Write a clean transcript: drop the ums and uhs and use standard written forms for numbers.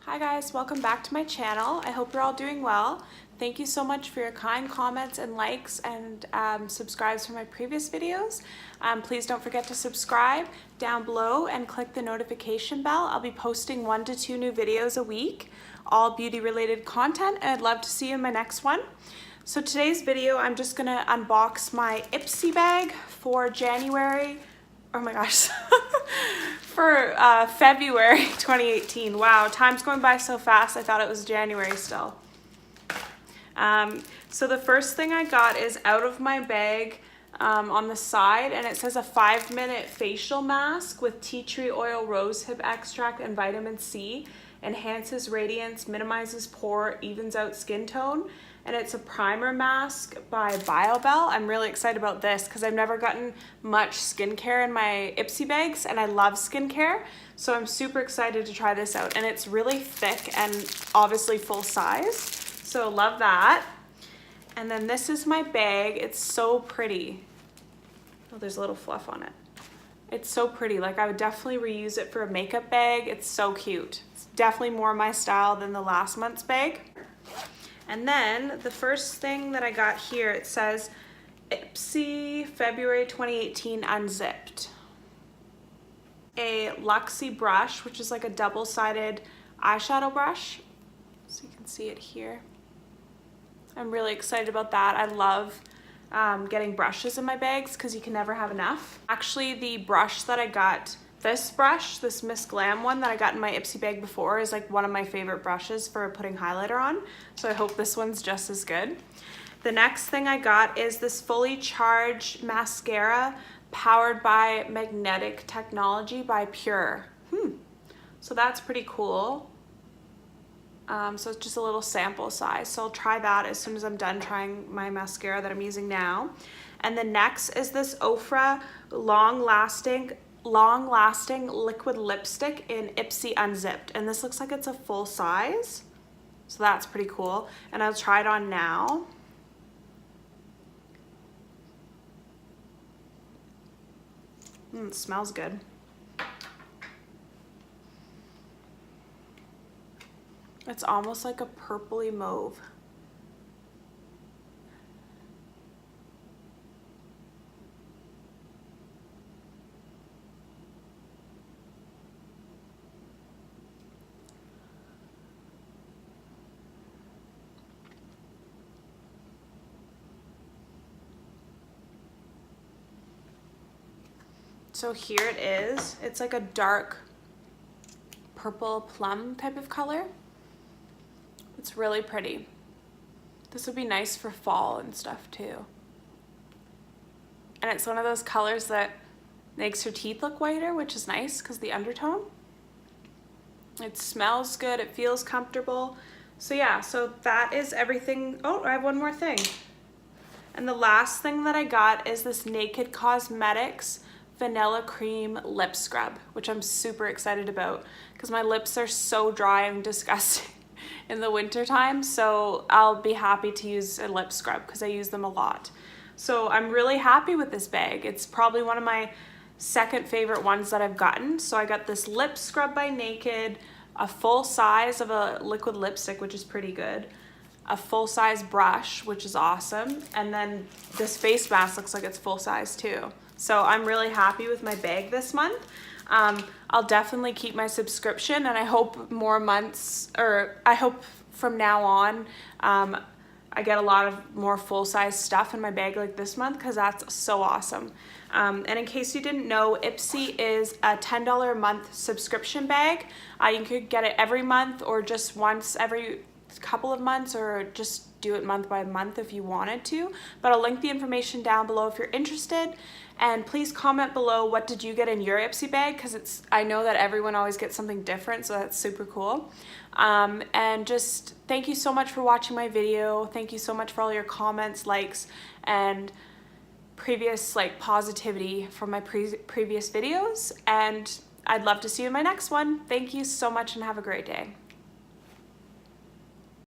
Hi guys, welcome back to my channel. I hope you're all doing well. Thank you so much for your kind comments and likes and subscribes for my previous videos. Please don't forget to subscribe down below and click the notification bell. I'll be posting 1 to 2 new videos a week, all beauty related content, and I'd love to see you in my next one. So today's video, I'm just gonna unbox my Ipsy bag for January, oh my gosh, for February 2018. Wow, time's going by so fast, I thought it was January still. So the first thing I got is out of my bag on the side, and it says a 5-minute facial mask with tea tree oil, rosehip extract, and vitamin C. Enhances radiance, minimizes pore, evens out skin tone. And it's a primer mask by BioBell. I'm really excited about this because I've never gotten much skincare in my Ipsy bags, and I love skincare. So I'm super excited to try this out. And it's really thick and obviously full size. So love that. And then this is my bag. It's so pretty. Oh, there's a little fluff on it. It's so pretty. Like, I would definitely reuse it for a makeup bag. It's so cute. It's definitely more my style than the last month's bag. And then the first thing that I got here, it says Ipsy February 2018 Unzipped. A luxy brush, which is like a double-sided eyeshadow brush. So you can see it here. I'm really excited about that. I love getting brushes in my bags because you can never have enough. Actually, the brush that I got, this brush, this Miss Glam one that I got in my Ipsy bag before, is like one of my favorite brushes for putting highlighter on. So I hope this one's just as good. The next thing I got is this fully charged mascara powered by magnetic technology by Pure. So that's pretty cool. So it's just a little sample size. So I'll try that as soon as I'm done trying my mascara that I'm using now. And the next is this Ofra long-lasting liquid lipstick in Ipsy Unzipped. And this looks like it's a full size. So that's pretty cool. And I'll try it on now. It smells good. It's almost like a purpley mauve. So here it is. It's like a dark purple plum type of color. It's really pretty. This would be nice for fall and stuff too. And it's one of those colors that makes your teeth look whiter, which is nice because the undertone. It smells good, it feels comfortable. So yeah, so that is everything. Oh, I have one more thing. And the last thing that I got is this Naked Cosmetics Vanilla Cream Lip Scrub, which I'm super excited about because my lips are so dry and disgusting in the winter time. So I'll be happy to use a lip scrub because I use them a lot. So I'm really happy with this bag. It's probably one of my second favorite ones that I've gotten. So I got this lip scrub by Naked, a full size of a liquid lipstick, which is pretty good, a full size brush, which is awesome, and then this face mask looks like it's full size too. So I'm really happy with my bag this month. I'll definitely keep my subscription, and I hope more months, or I hope from now on, I get a lot of more full-size stuff in my bag like this month because that's so awesome. And in case you didn't know, Ipsy is a $10 a month subscription bag. You could get it every month or just once every couple of months, or just do it month by month if you wanted to, but I'll link the information down below if you're interested. And please comment below, what did you get in your Ipsy bag, because I know that everyone always gets something different, so that's super cool. And just thank you so much for watching my video. Thank you so much for all your comments, likes, and previous positivity from my previous videos, and I'd love to see you in my next one. Thank you so much and have a great day.